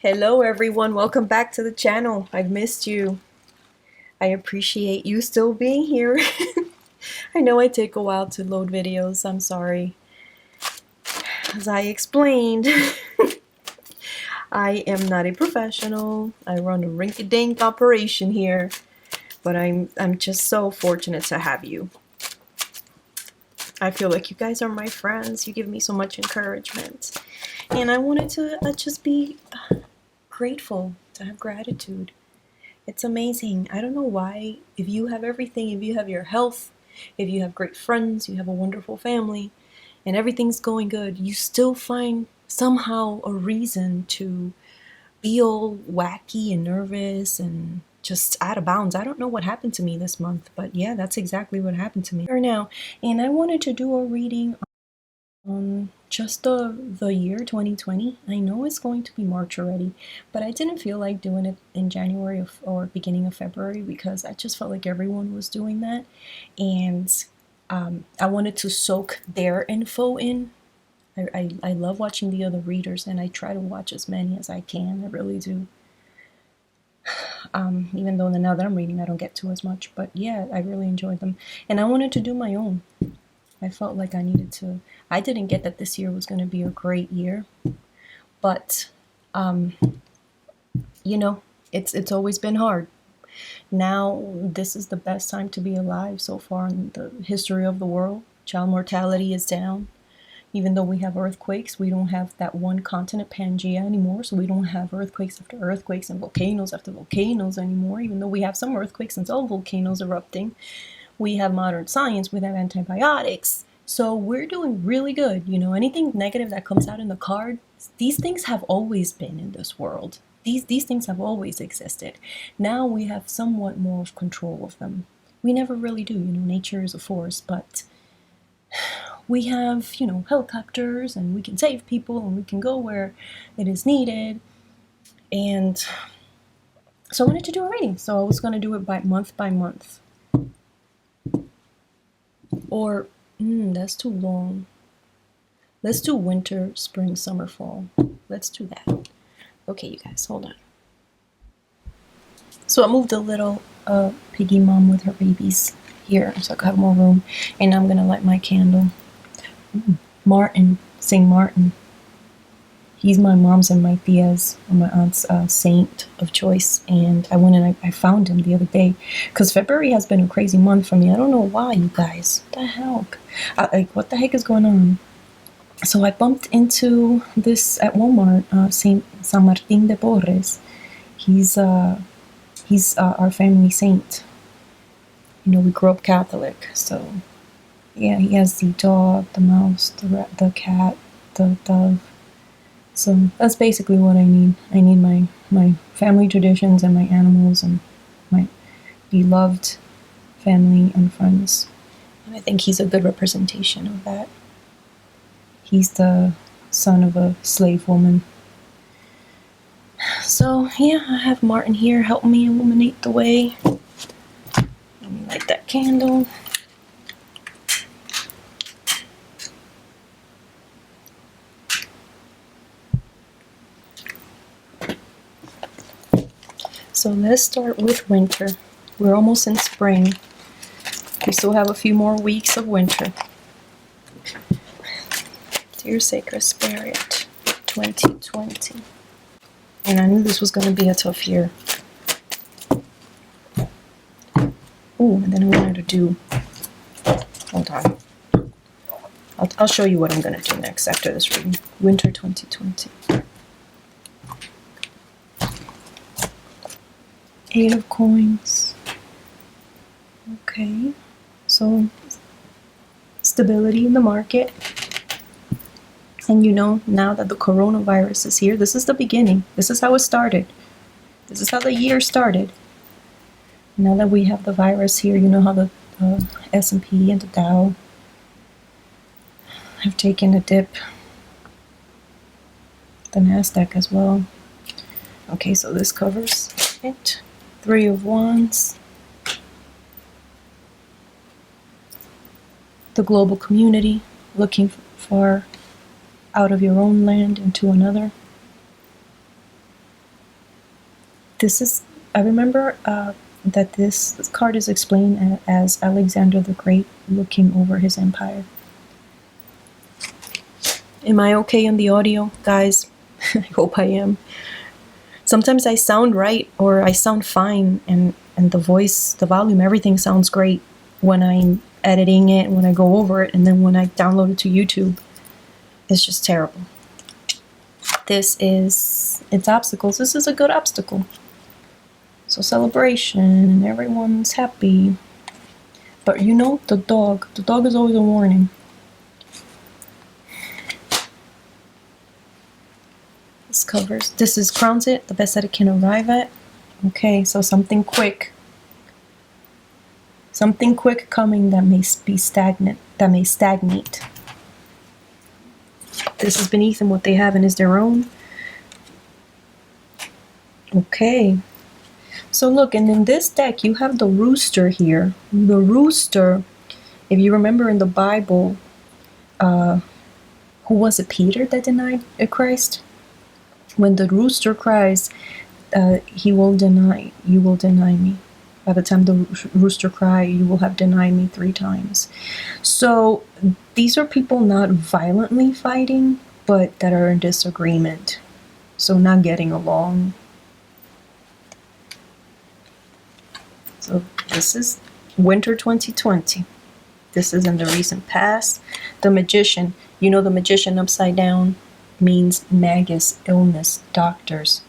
Hello everyone, welcome back to the channel. I've missed you. I appreciate you still being here. I know I take a while to load videos, I'm sorry. As I explained, I am not a professional. I run a rinky-dink operation here, but I'm just so fortunate to have you. I feel like you guys are my friends. You give me so much encouragement. And I wanted to just be grateful, to have gratitude. It's amazing. I don't know why. If you have everything, if you have your health, if you have great friends, you have a wonderful family, and everything's going good, you still find somehow a reason to be all wacky and nervous and just out of bounds. I don't know what happened to me this month, but yeah, that's exactly what happened to me right now. And I wanted to do a reading on just the year 2020. I know it's going to be March already, but I didn't feel like doing it in January or beginning of February because I just felt like everyone was doing that, and I wanted to soak their info in. I love watching the other readers, and I try to watch as many as I can. I really do. Even though now that I'm reading, I don't get to as much, but yeah, I really enjoyed them, and I wanted to do my own. I felt like I needed to. I didn't get that this year was going to be a great year, but you know, it's always been hard. Now this is the best time to be alive so far in the history of the world. Child mortality is down. Even though we have earthquakes, we don't have that one continent Pangea anymore, so we don't have earthquakes after earthquakes and volcanoes after volcanoes anymore, even though we have some earthquakes and some volcanoes erupting. We have modern science, we have antibiotics, so we're doing really good. You know, anything negative that comes out in the card, these things have always been in this world. These things have always existed. Now we have somewhat more of control of them. We never really do, you know, nature is a force, but we have, you know, helicopters, and we can save people, and we can go where it is needed. And so I wanted to do a reading, so I was going to do it by month. Or, that's too long. Let's do winter, spring, summer, fall. Let's do that. Okay, you guys, hold on. So I moved a little piggy mom with her babies here so I could have more room. And I'm going to light my candle. Martin, St. Martin. He's my mom's and my tia's and my aunt's saint of choice, and I went and I found him the other day because February has been a crazy month for me. I don't know why, you guys. What the heck? What the heck is going on? So I bumped into this at Walmart, San Martin de Porres. He's our family saint. You know, we grew up Catholic, so yeah, he has the dog, the mouse, the cat, the dove. So that's basically what I need. I need my family traditions and my animals and my beloved family and friends. And I think he's a good representation of that. He's the son of a slave woman. So yeah, I have Martin here helping me illuminate the way. Let me light that candle. So let's start with winter. We're almost in spring. We still have a few more weeks of winter. Dear Sacred Spirit, 2020. And I knew this was going to be a tough year. Ooh, and then I wanted to do... Hold on. I'll show you what I'm going to do next after this reading. Winter 2020. Eight of Coins. Okay, so stability in the market. And you know, now that the coronavirus is here, this is the beginning. This is how it started. This is how the year started. Now that we have the virus here, you know how the S&P and the Dow have taken a dip. The NASDAQ as well. Okay, so this covers it. Three of Wands. The global community, looking for out of your own land into another. This is, I remember that this card is explained as Alexander the Great looking over his empire. Am I okay in the audio, guys? I hope I am. Sometimes I sound right or I sound fine, and the voice, the volume, everything sounds great when I'm editing it, when I go over it, and then when I download it to YouTube, it's just terrible. This is, it's obstacles. This is a good obstacle. So celebration and everyone's happy. But you know, the dog is always a warning. This covers, this is crowns it, the best that it can arrive at. Okay, so something quick. Something quick coming that may be stagnant, that may stagnate. This is beneath them, what they have and is their own. Okay. So look, and in this deck, you have the rooster here. The rooster, if you remember in the Bible, who was it, Peter that denied Christ? When the rooster cries, you will deny me. By the time the rooster cry, you will have denied me 3 times. So these are people not violently fighting, but that are in disagreement. So not getting along. So this is winter 2020. This is in the recent past. The magician, you know, the magician upside down means magus, illness, doctors.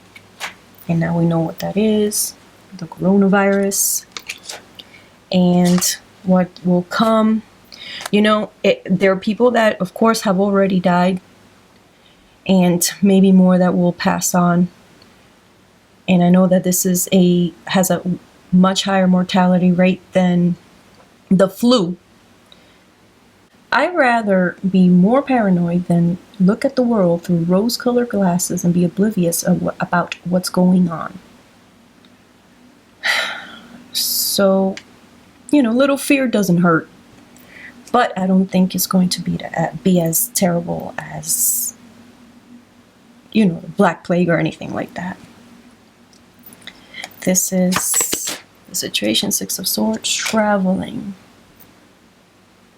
And now we know what that is. The coronavirus. And what will come. You know, there are people that, of course, have already died. And maybe more that will pass on. And I know that this is has a much higher mortality rate than the flu. I'd rather be more paranoid than look at the world through rose-colored glasses and be oblivious about what's going on. So, you know, little fear doesn't hurt. But I don't think it's going to be as terrible as, you know, the Black Plague or anything like that. This is the situation, 6 of Swords, traveling.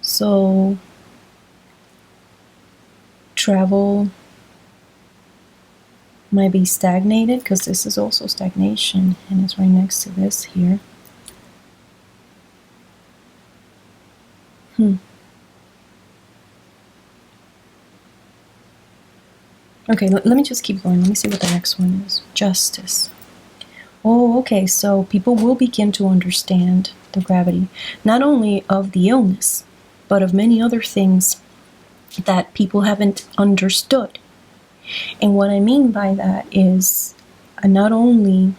So, travel might be stagnated because this is also stagnation and it's right next to this here. Okay, let me just keep going. Let me see what the next one is. Justice. Oh, okay, so people will begin to understand the gravity, not only of the illness, but of many other things that people haven't understood. And what I mean by that is not only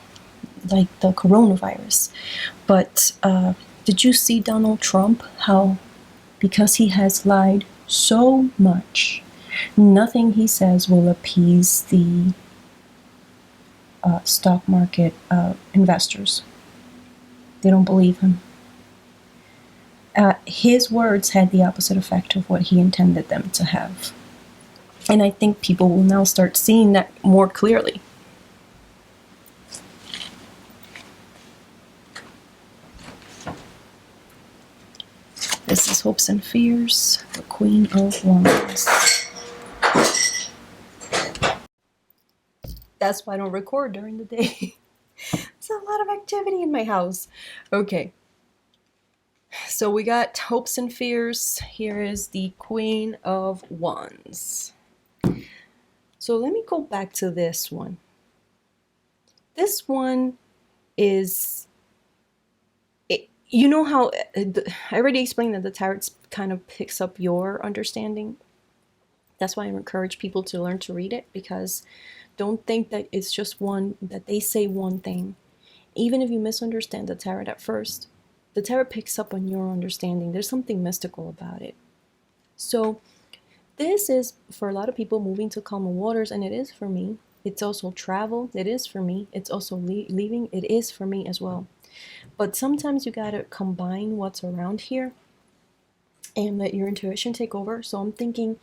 like the coronavirus, but did you see Donald Trump, how because he has lied so much, nothing he says will appease the stock market investors. They don't believe him. His words had the opposite effect of what he intended them to have. And I think people will now start seeing that more clearly. This is Hopes and Fears, the Queen of Wands. That's why I don't record during the day. There's a lot of activity in my house. Okay. So we got Hopes and Fears. Here is the Queen of Wands. So let me go back to this one. This one is, you know how, I already explained that the tarot kind of picks up your understanding. That's why I encourage people to learn to read it, because don't think that it's just one, that they say one thing. Even if you misunderstand the tarot at first, the tarot picks up on your understanding. There's something mystical about it. So this is, for a lot of people, moving to calmer waters, and it is for me. It's also travel. It is for me. It's also leaving. It is for me as well. But sometimes you gotta combine what's around here and let your intuition take over. So I'm thinking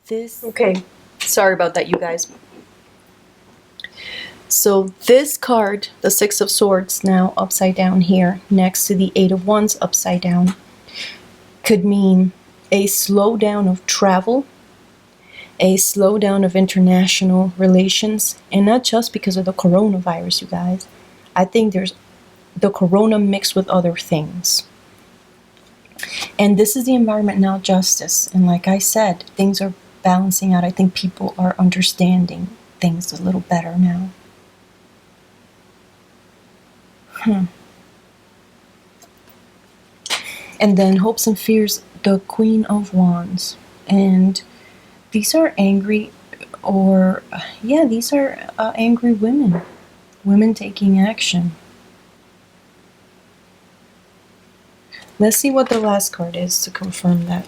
this. Okay, sorry about that, you guys. So this card, the Six of Swords, now upside down here, next to the Eight of Wands upside down, could mean a slowdown of travel, a slowdown of international relations, and not just because of the coronavirus, you guys. I think there's the corona mixed with other things. And this is the environment now, justice. And like I said, things are balancing out. I think people are understanding things a little better now. And then hopes and fears, the Queen of Wands. And these are angry, or yeah, these are angry women. Women taking action. Let's see what the last card is to confirm that.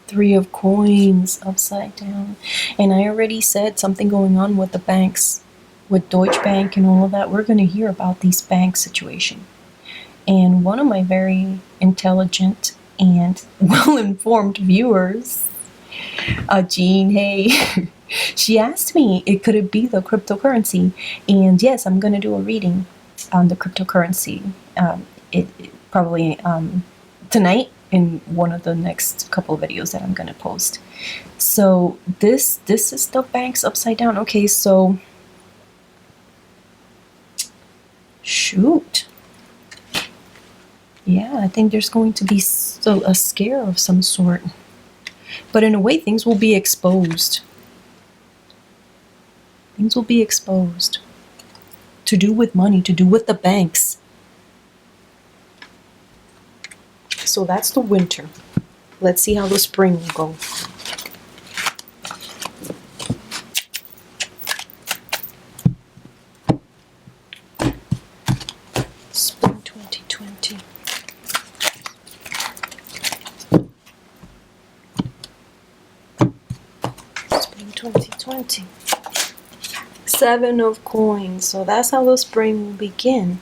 Three of Coins upside down. And I already said something going on with the banks, with Deutsche Bank and all of that. We're going to hear about these bank situation. And one of my very intelligent and well-informed viewers, Jean, hey, she asked me, could it be the cryptocurrency? And yes, I'm going to do a reading on the cryptocurrency. It probably tonight in one of the next couple of videos that I'm going to post. So this is the banks upside down. Okay, so shoot. Yeah, I think there's going to be a scare of some sort. But in a way, things will be exposed. Things will be exposed. To do with money, to do with the banks. So that's the winter. Let's see how the spring will go. Spring 2020. Spring 2020. Seven of Coins. So that's how the spring will begin.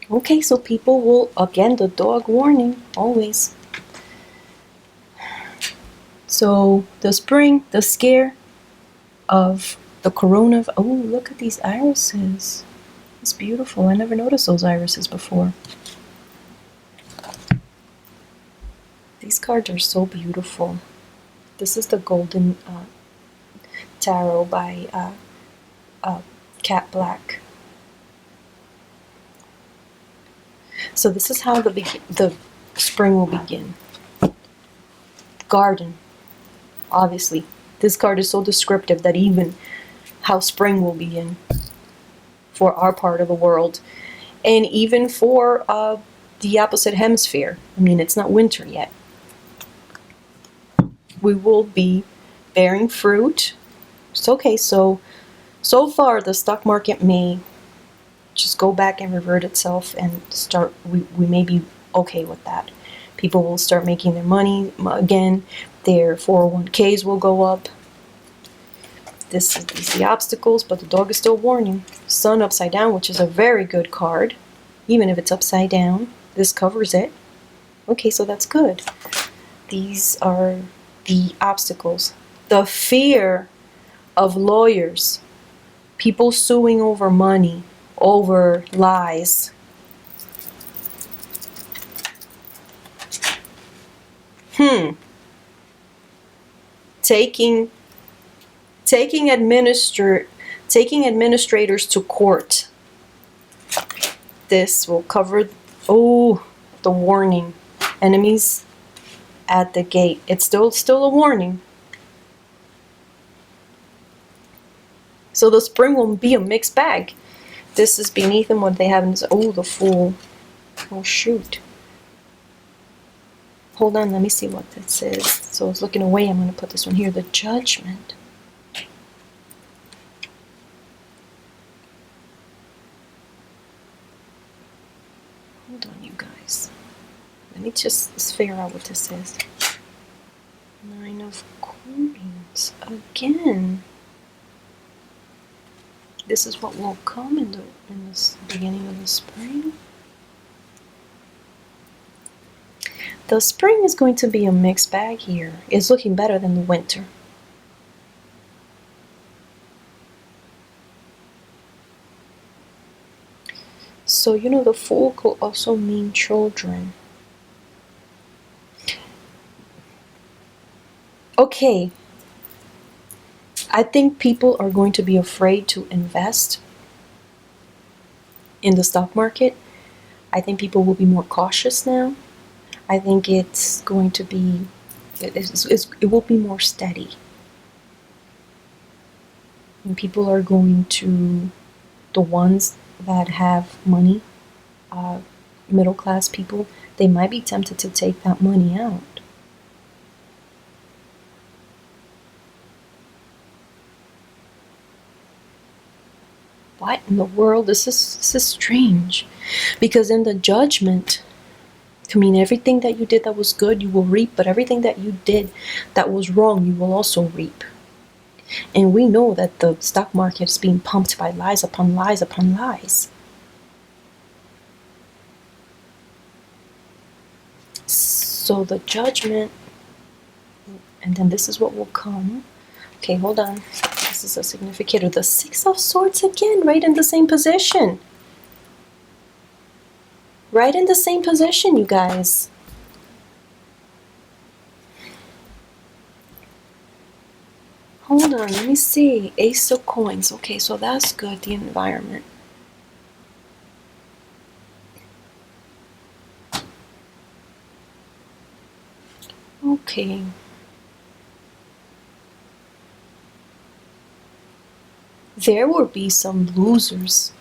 Okay, so people will, again, the dog warning, always. So the spring, the scare of the corona. Oh, look at these irises. It's beautiful. I never noticed those irises before. These cards are so beautiful. This is the Golden Tarot by Cat Black. So this is how the spring will begin. Garden. Obviously, this card is so descriptive that even how spring will begin for our part of the world, and even for the opposite hemisphere. I mean, it's not winter yet. We will be bearing fruit. It's okay. So far, the stock market may just go back and revert itself and start. We may be okay with that. People will start making their money again. Their 401ks will go up. This is the obstacles, but the dog is still warning. Sun upside down, which is a very good card. Even if it's upside down, this covers it. Okay, so that's good. These are the obstacles. The fear of lawyers. People suing over money, over lies. Taking administrators to court. This will cover, oh, the warning. Enemies at the gate. It's still a warning. So the spring will be a mixed bag. This is beneath them what they have in this. Oh, the Fool. Oh, shoot. Hold on, let me see what this is. So it's looking away. I'm going to put this one here. The Judgment. Hold on, you guys. Let me just figure out what this is. Nine of Coins. Again. This is what will come in the beginning of the spring. The spring is going to be a mixed bag here. It's looking better than the winter. So, you know, the Fool could also mean children. Okay, I think people are going to be afraid to invest in the stock market. I think people will be more cautious now. I think it's going to be, it will be more steady. And people are going to, the ones that have money, middle class people, they might be tempted to take that money out. What in the world? This is strange. Because in the judgment, I mean, everything that you did that was good, you will reap, but everything that you did that was wrong, you will also reap. And we know that the stock market is being pumped by lies upon lies upon lies. So the judgment, and then this is what will come. Okay, hold on. This is a significator. The Six of Swords again, right in the same position. Right in the same position, you guys. Hold on, let me see. Ace of Coins. Okay, so that's good, the environment. Okay. There will be some losers.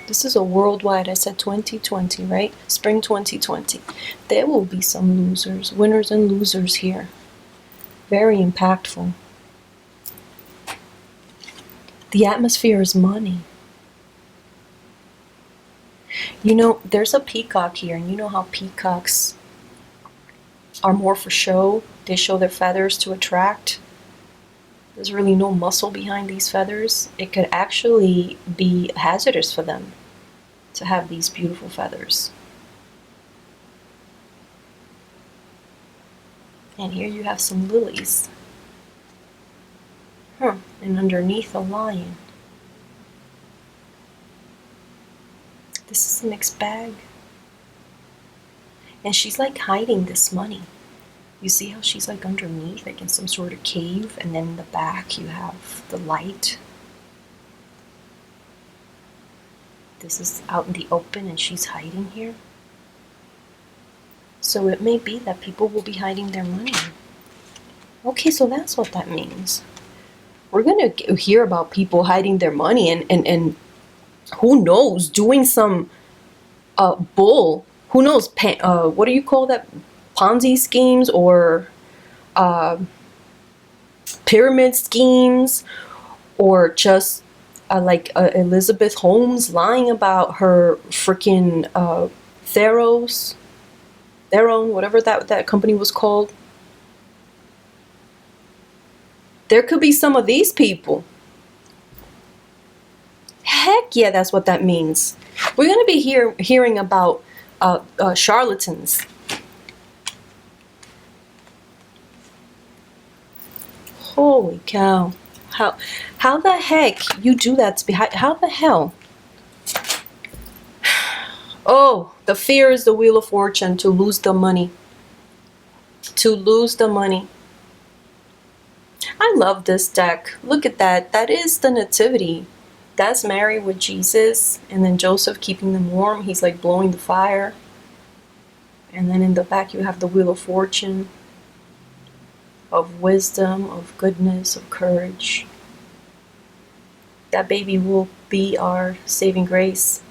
This is a worldwide, I said 2020, right? Spring 2020. There will be some losers, winners and losers here. Very impactful. The atmosphere is money. You know, there's a peacock here, and you know how peacocks are more for show? They show their feathers to attract. There's really no muscle behind these feathers. It could actually be hazardous for them to have these beautiful feathers. And here you have some lilies. And underneath a lion. This is a mixed bag. And she's like hiding this money. You see how she's like underneath, like in some sort of cave, and then in the back you have the light. This is out in the open and she's hiding here. So it may be that people will be hiding their money. Okay, so that's what that means. We're going to hear about people hiding their money and who knows, doing some bull. Who knows, what do you call that? Ponzi schemes or pyramid schemes, or just like Elizabeth Holmes lying about her freaking Theron, whatever that company was called. There could be some of these people. Heck yeah, that's what that means. We're going to be hearing about charlatans. Holy cow. How the heck you do that to be, how the hell? Oh, the fear is the wheel of fortune, to lose the money. To lose the money. I love this deck. Look at that. That is the nativity. That's Mary with Jesus, and then Joseph keeping them warm. He's like blowing the fire. And then in the back you have the wheel of fortune, of wisdom, of goodness, of courage. That baby will be our saving grace.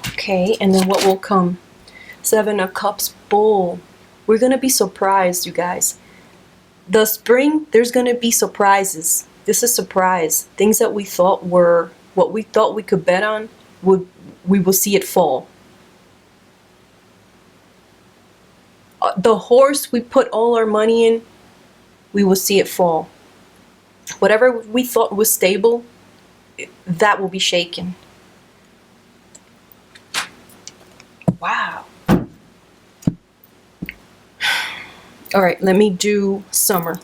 Okay, and then what will come? Seven of Cups, Bull. We're going to be surprised, you guys. The spring, there's going to be surprises. This is surprise. Things that we thought were, what we thought we could bet on, we will see it fall. The horse we put all our money in, we will see it fall. Whatever we thought was stable, that will be shaken. Wow. All right, let me do summer.